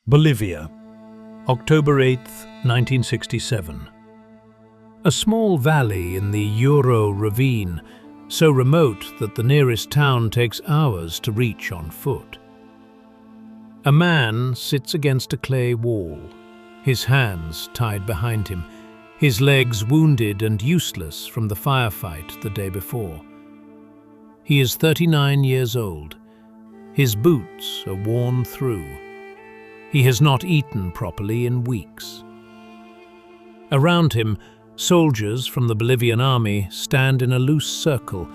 Bolivia, October 8, 1967. A small valley in the Yuro ravine, so remote that the nearest town takes hours to reach on foot. A man sits against a clay wall, his hands tied behind him, his legs wounded and useless from the firefight the day before. He is 39 years old. His boots are worn through. He has not eaten properly in weeks. Around him, soldiers from the Bolivian army stand in a loose circle,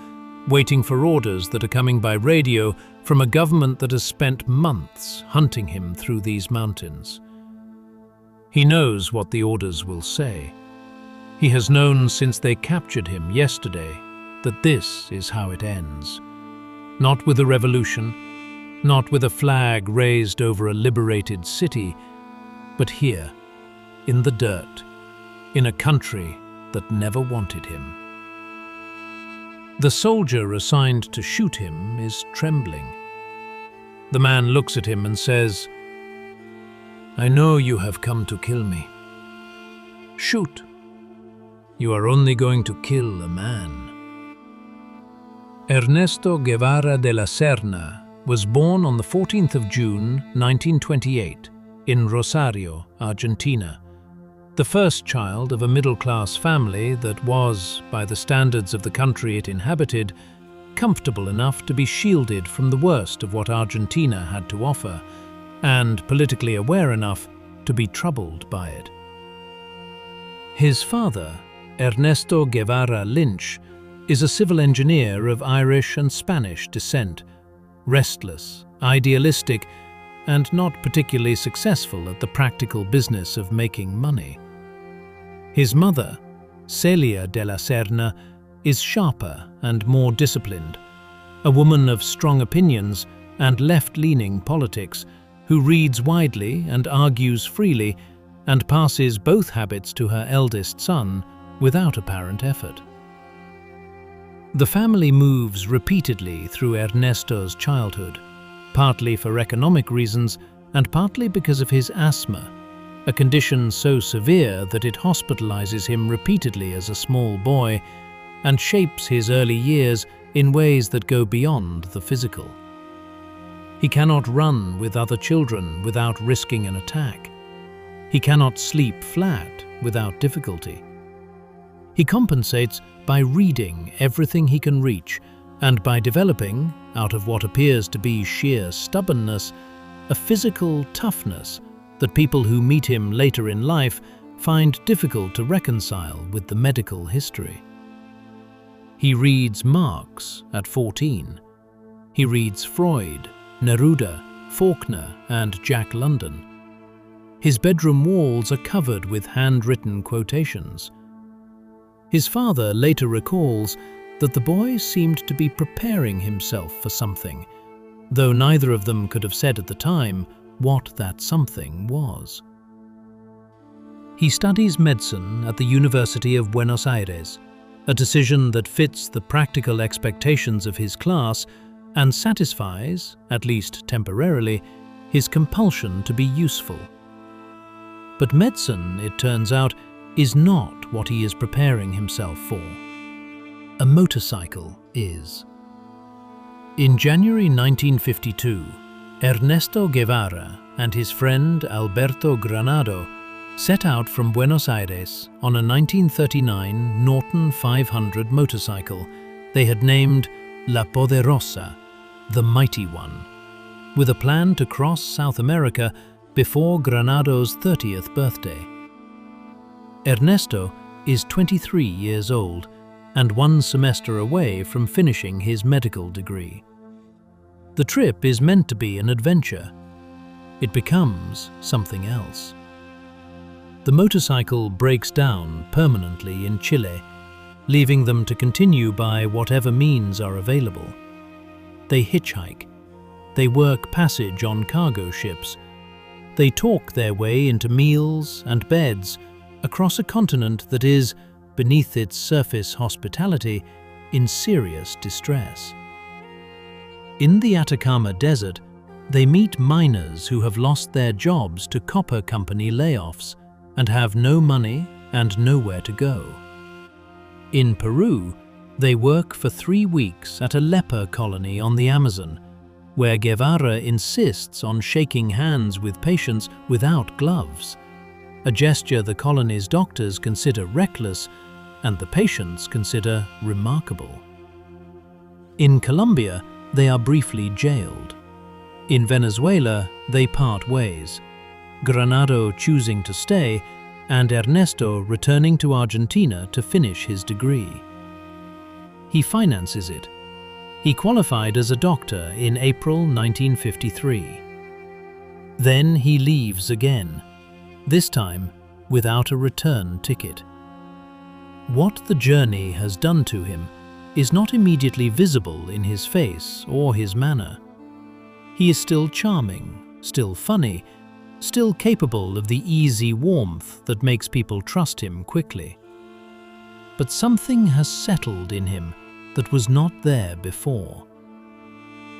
waiting for orders that are coming by radio from a government that has spent months hunting him through these mountains. He knows what the orders will say. He has known since they captured him yesterday that this is how it ends. Not with a revolution, not with a flag raised over a liberated city, but here, in the dirt, in a country that never wanted him. The soldier assigned to shoot him is trembling. The man looks at him and says, "I know you have come to kill me. Shoot. You are only going to kill a man." Ernesto Guevara de la Serna was born on the 14th of June, 1928, in Rosario, Argentina, the first child of a middle-class family that was, by the standards of the country it inhabited, comfortable enough to be shielded from the worst of what Argentina had to offer, and politically aware enough to be troubled by it. His father, Ernesto Guevara Lynch, is a civil engineer of Irish and Spanish descent, restless, idealistic, and not particularly successful at the practical business of making money. His mother, Celia de la Serna, is sharper and more disciplined, a woman of strong opinions and left-leaning politics who reads widely and argues freely and passes both habits to her eldest son without apparent effort. The family moves repeatedly through Ernesto's childhood, partly for economic reasons and partly because of his asthma, a condition so severe that it hospitalizes him repeatedly as a small boy and shapes his early years in ways that go beyond the physical. He cannot run with other children without risking an attack. He cannot sleep flat without difficulty. He compensates by reading everything he can reach and by developing, out of what appears to be sheer stubbornness, a physical toughness that people who meet him later in life find difficult to reconcile with the medical history. He reads Marx at 14. He reads Freud, Neruda, Faulkner, and Jack London. His bedroom walls are covered with handwritten quotations. His father later recalls that the boy seemed to be preparing himself for something, though neither of them could have said at the time what that something was. He studies medicine at the University of Buenos Aires, a decision that fits the practical expectations of his class and satisfies, at least temporarily, his compulsion to be useful. But medicine, it turns out, is not what he is preparing himself for. A motorcycle is. In January 1952, Ernesto Guevara and his friend Alberto Granado set out from Buenos Aires on a 1939 Norton 500 motorcycle they had named La Poderosa, the Mighty One, with a plan to cross South America before Granado's 30th birthday. Ernesto is 23 years old and one semester away from finishing his medical degree. The trip is meant to be an adventure. It becomes something else. The motorcycle breaks down permanently in Chile, leaving them to continue by whatever means are available. They hitchhike. They work passage on cargo ships. They talk their way into meals and beds across a continent that is, beneath its surface hospitality, in serious distress. In the Atacama Desert, they meet miners who have lost their jobs to copper company layoffs and have no money and nowhere to go. In Peru, they work for 3 weeks at a leper colony on the Amazon, where Guevara insists on shaking hands with patients without gloves, a gesture the colony's doctors consider reckless and the patients consider remarkable. In Colombia, they are briefly jailed. In Venezuela, they part ways, Granado choosing to stay and Ernesto returning to Argentina to finish his degree. He finances it. He qualified as a doctor in April 1953. Then he leaves again, this time without a return ticket. What the journey has done to him is not immediately visible in his face or his manner. He is still charming, still funny, still capable of the easy warmth that makes people trust him quickly. But something has settled in him that was not there before.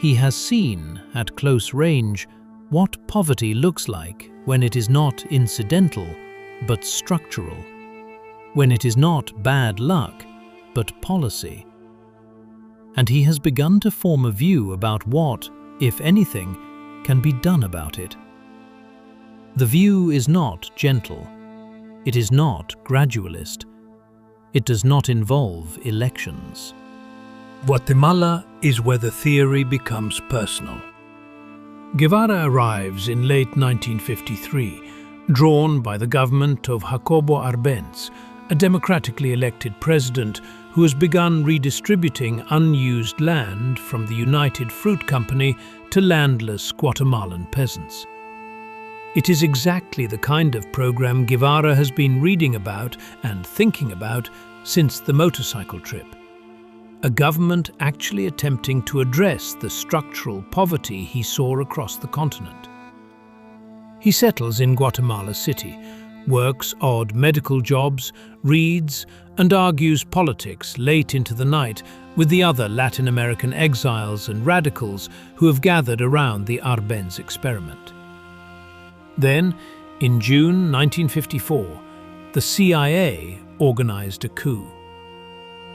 He has seen, at close range, what poverty looks like when it is not incidental, but structural, when it is not bad luck, but policy. And he has begun to form a view about what, if anything, can be done about it. The view is not gentle. It is not gradualist. It does not involve elections. Guatemala is where the theory becomes personal. Guevara arrives in late 1953, drawn by the government of Jacobo Arbenz, a democratically elected president who has begun redistributing unused land from the United Fruit Company to landless Guatemalan peasants. It is exactly the kind of program Guevara has been reading about and thinking about since the motorcycle trip. A government actually attempting to address the structural poverty he saw across the continent. He settles in Guatemala City, works odd medical jobs, reads and argues politics late into the night with the other Latin American exiles and radicals who have gathered around the Arbenz experiment. Then, in June 1954, the CIA organized a coup.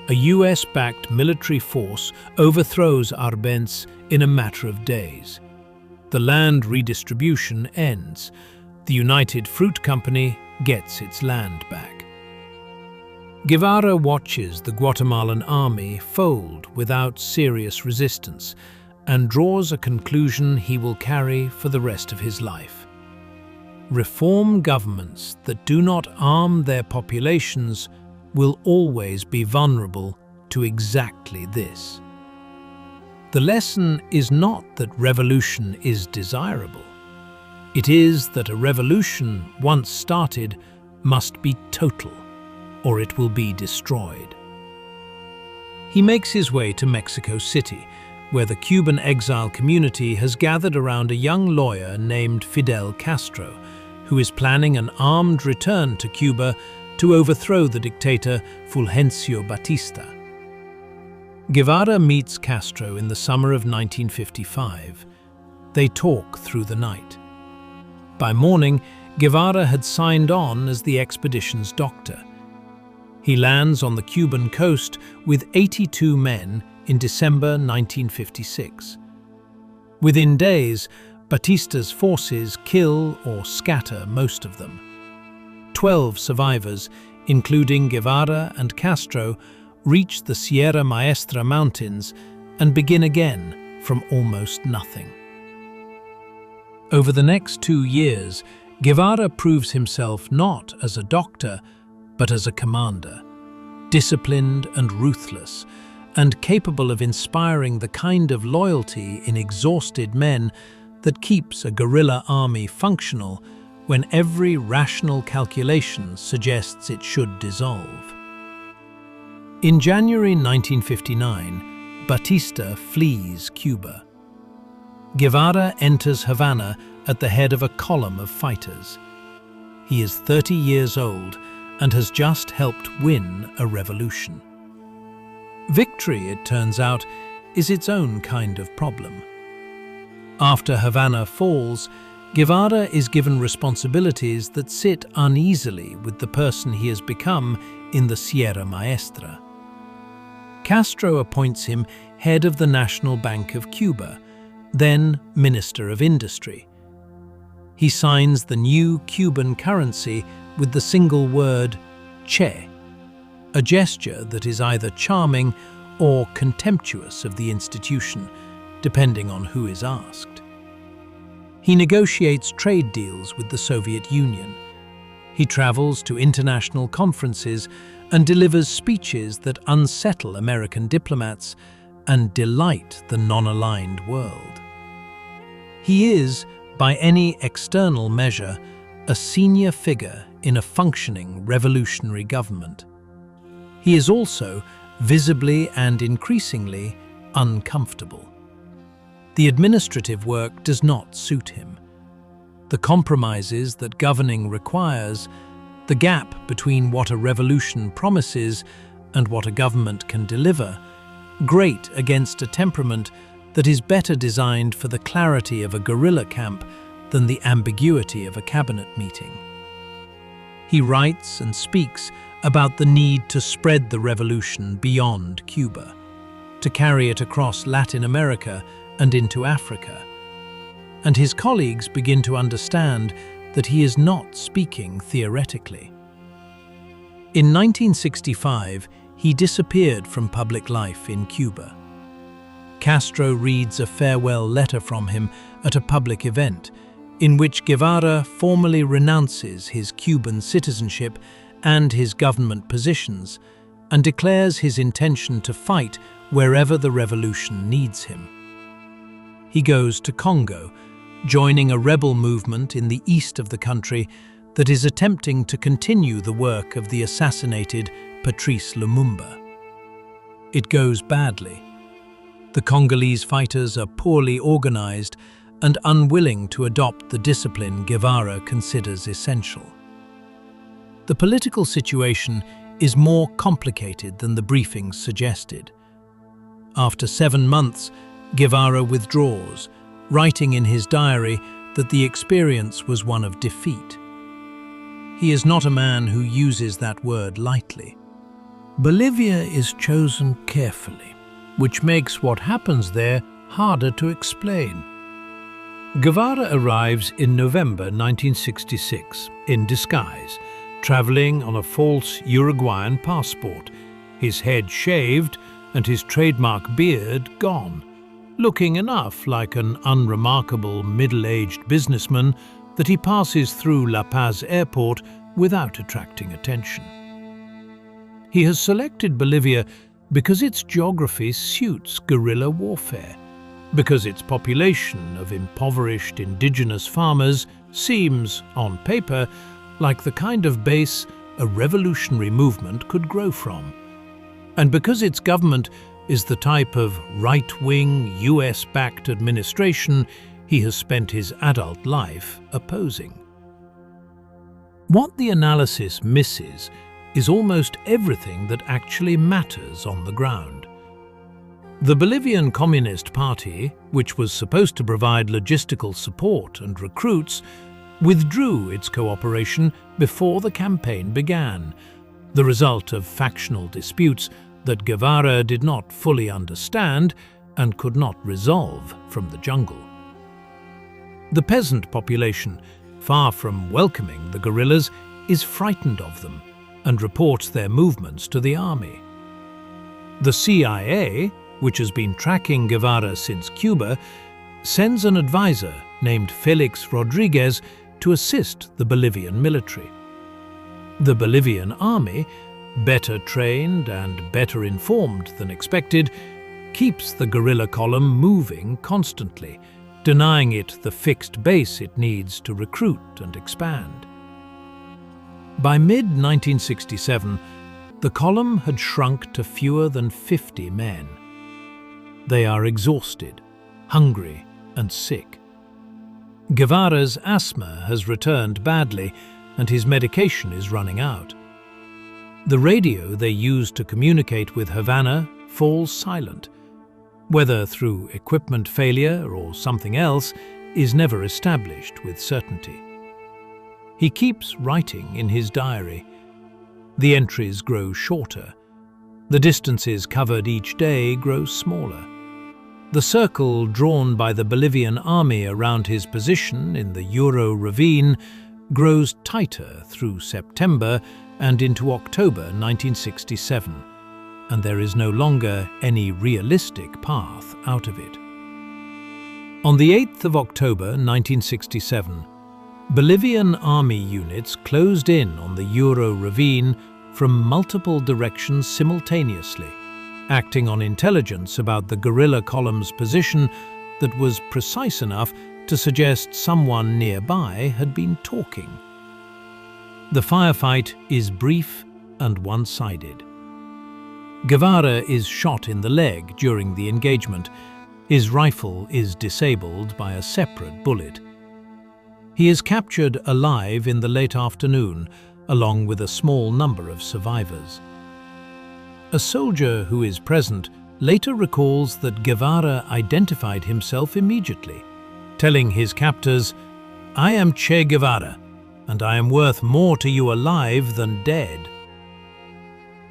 A US-backed military force overthrows Arbenz in a matter of days. The land redistribution ends. The United Fruit Company gets its land back. Guevara watches the Guatemalan army fold without serious resistance and draws a conclusion he will carry for the rest of his life. Reform governments that do not arm their populations will always be vulnerable to exactly this. The lesson is not that revolution is desirable. It is that a revolution, once started, must be total, or it will be destroyed. He makes his way to Mexico City, where the Cuban exile community has gathered around a young lawyer named Fidel Castro, who is planning an armed return to Cuba to overthrow the dictator Fulgencio Batista. Guevara meets Castro in the summer of 1955. They talk through the night. By morning, Guevara had signed on as the expedition's doctor. He lands on the Cuban coast with 82 men in December 1956. Within days, Batista's forces kill or scatter most of them. 12 survivors, including Guevara and Castro, reach the Sierra Maestra mountains and begin again from almost nothing. Over the next 2 years, Guevara proves himself not as a doctor, but as a commander, disciplined and ruthless, and capable of inspiring the kind of loyalty in exhausted men that keeps a guerrilla army functional when every rational calculation suggests it should dissolve. In January 1959, Batista flees Cuba. Guevara enters Havana at the head of a column of fighters. He is 30 years old and has just helped win a revolution. Victory, it turns out, is its own kind of problem. After Havana falls, Guevara is given responsibilities that sit uneasily with the person he has become in the Sierra Maestra. Castro appoints him head of the National Bank of Cuba, then Minister of Industry. He signs the new Cuban currency with the single word Che, a gesture that is either charming or contemptuous of the institution, depending on who is asked. He negotiates trade deals with the Soviet Union. He travels to international conferences and delivers speeches that unsettle American diplomats and delight the non-aligned world. He is, by any external measure, a senior figure in a functioning revolutionary government. He is also visibly and increasingly uncomfortable. The administrative work does not suit him. The compromises that governing requires, the gap between what a revolution promises and what a government can deliver, grate against a temperament that is better designed for the clarity of a guerrilla camp than the ambiguity of a cabinet meeting. He writes and speaks about the need to spread the revolution beyond Cuba, to carry it across Latin America and into Africa. And his colleagues begin to understand that he is not speaking theoretically. In 1965, he disappeared from public life in Cuba. Castro reads a farewell letter from him at a public event, in which Guevara formally renounces his Cuban citizenship and his government positions, and declares his intention to fight wherever the revolution needs him. He goes to Congo, joining a rebel movement in the east of the country that is attempting to continue the work of the assassinated Patrice Lumumba. It goes badly. The Congolese fighters are poorly organized and unwilling to adopt the discipline Guevara considers essential. The political situation is more complicated than the briefings suggested. After 7 months, Guevara withdraws, writing in his diary that the experience was one of defeat. He is not a man who uses that word lightly. Bolivia is chosen carefully, which makes what happens there harder to explain. Guevara arrives in November 1966 in disguise, traveling on a false Uruguayan passport, his head shaved and his trademark beard gone, looking enough like an unremarkable middle-aged businessman that he passes through La Paz airport without attracting attention. He has selected Bolivia because its geography suits guerrilla warfare, because its population of impoverished indigenous farmers seems, on paper, like the kind of base a revolutionary movement could grow from, and because its government is the type of right-wing, US-backed administration he has spent his adult life opposing. What the analysis misses is almost everything that actually matters on the ground. The Bolivian Communist Party, which was supposed to provide logistical support and recruits, withdrew its cooperation before the campaign began, the result of factional disputes that Guevara did not fully understand and could not resolve from the jungle. The peasant population, far from welcoming the guerrillas, is frightened of them and reports their movements to the army. The CIA, which has been tracking Guevara since Cuba, sends an advisor named Felix Rodriguez to assist the Bolivian military. The Bolivian army, better trained and better informed than expected, keeps the guerrilla column moving constantly, denying it the fixed base it needs to recruit and expand. By mid-1967, the column had shrunk to fewer than 50 men. They are exhausted, hungry, and sick. Guevara's asthma has returned badly, and his medication is running out. The radio they use to communicate with Havana falls silent. whether through equipment failure or something else, is never established with certainty. He keeps writing in his diary. The entries grow shorter. The distances covered each day grow smaller. The circle drawn by the Bolivian army around his position in the Yuro ravine grows tighter through September and into October 1967, and there is no longer any realistic path out of it. On the 8th of October 1967, Bolivian army units closed in on the Yuro ravine from multiple directions simultaneously, acting on intelligence about the guerrilla column's position that was precise enough to suggest someone nearby had been talking. The firefight is brief and one-sided. Guevara is shot in the leg during the engagement. His rifle is disabled by a separate bullet. He is captured alive in the late afternoon, along with a small number of survivors. A soldier who is present later recalls that Guevara identified himself immediately, telling his captors, "I am Che Guevara, and I am worth more to you alive than dead."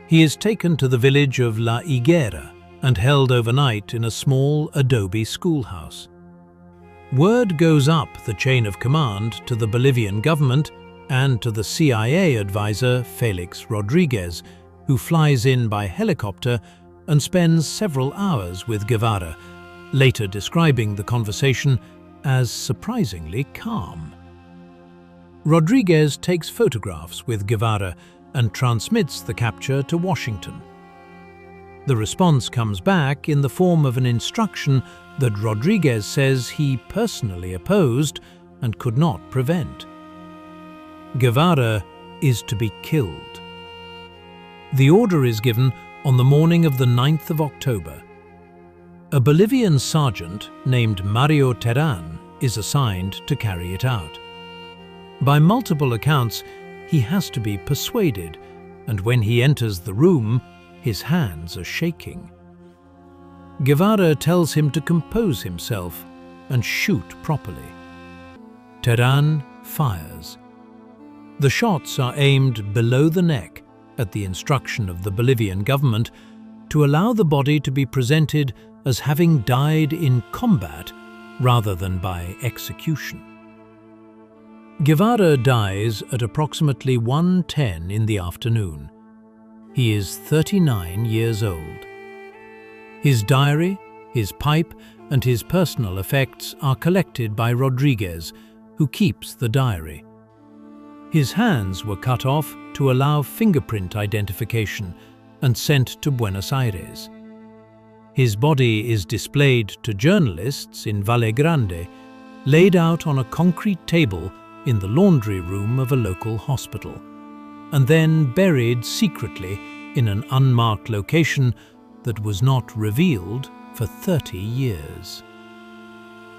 He is taken to the village of La Higuera and held overnight in a small adobe schoolhouse. Word goes up the chain of command to the Bolivian government and to the CIA advisor Felix Rodriguez, who flies in by helicopter and spends several hours with Guevara, later describing the conversation as surprisingly calm. Rodriguez takes photographs with Guevara and transmits the capture to Washington. The response comes back in the form of an instruction that Rodriguez says he personally opposed and could not prevent. Guevara is to be killed. The order is given on the morning of the 9th of October. A Bolivian sergeant named Mario Terán is assigned to carry it out. By multiple accounts, he has to be persuaded, and when he enters the room, his hands are shaking. Guevara tells him to compose himself and shoot properly. Terán fires. The shots are aimed below the neck at the instruction of the Bolivian government to allow the body to be presented as having died in combat rather than by execution. Guevara dies at approximately 1:10 in the afternoon. He is 39 years old. His diary, his pipe, and his personal effects are collected by Rodriguez, who keeps the diary. His hands were cut off to allow fingerprint identification and sent to Buenos Aires. His body is displayed to journalists in Valle Grande, laid out on a concrete table in the laundry room of a local hospital, and then buried secretly in an unmarked location that was not revealed for 30 years.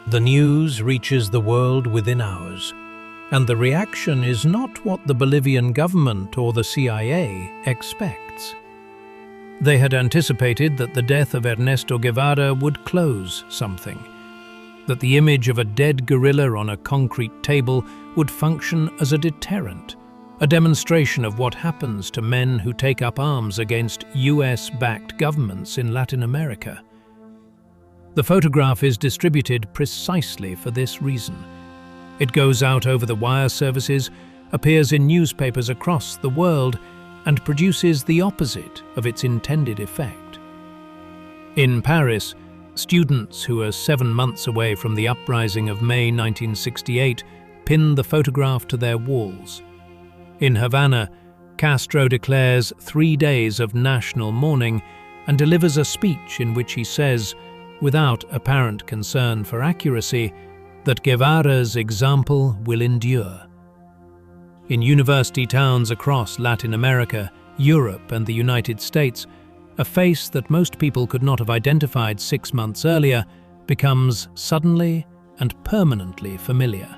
The news reaches the world within hours, and the reaction is not what the Bolivian government or the CIA expects. They had anticipated that the death of Ernesto Guevara would close something, that the image of a dead guerrilla on a concrete table would function as a deterrent, a demonstration of what happens to men who take up arms against US-backed governments in Latin America. The photograph is distributed precisely for this reason. It goes out over the wire services, appears in newspapers across the world, and produces the opposite of its intended effect. In Paris, students who are 7 months away from the uprising of May 1968 pin the photograph to their walls. In Havana, Castro declares 3 days of national mourning and delivers a speech in which he says, without apparent concern for accuracy, that Guevara's example will endure. In university towns across Latin America, Europe, and the United States, a face that most people could not have identified 6 months earlier becomes suddenly and permanently familiar.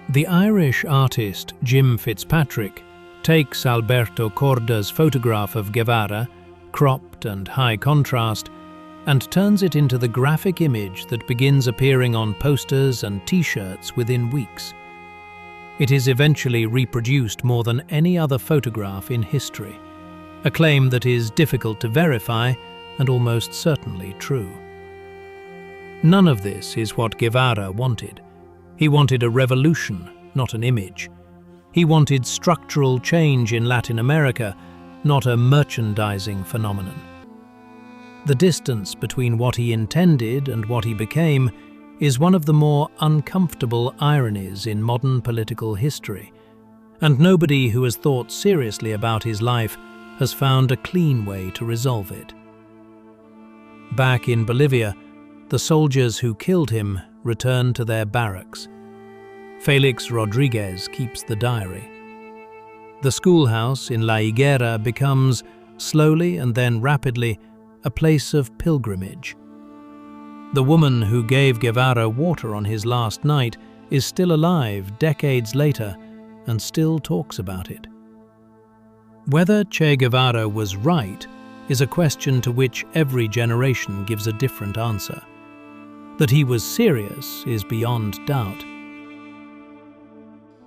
The Irish artist Jim Fitzpatrick takes Alberto Corda's photograph of Guevara, cropped and high contrast, and turns it into the graphic image that begins appearing on posters and T-shirts within weeks. It is eventually reproduced more than any other photograph in history, a claim that is difficult to verify and almost certainly true. None of this is what Guevara wanted. He wanted a revolution, not an image. He wanted structural change in Latin America, not a merchandising phenomenon. The distance between what he intended and what he became is one of the more uncomfortable ironies in modern political history, and nobody who has thought seriously about his life has found a clean way to resolve it. Back in Bolivia, the soldiers who killed him return to their barracks. Felix Rodriguez keeps the diary. The schoolhouse in La Higuera becomes, slowly and then rapidly, a place of pilgrimage. The woman who gave Guevara water on his last night is still alive decades later and still talks about it. Whether Che Guevara was right is a question to which every generation gives a different answer. That he was serious is beyond doubt.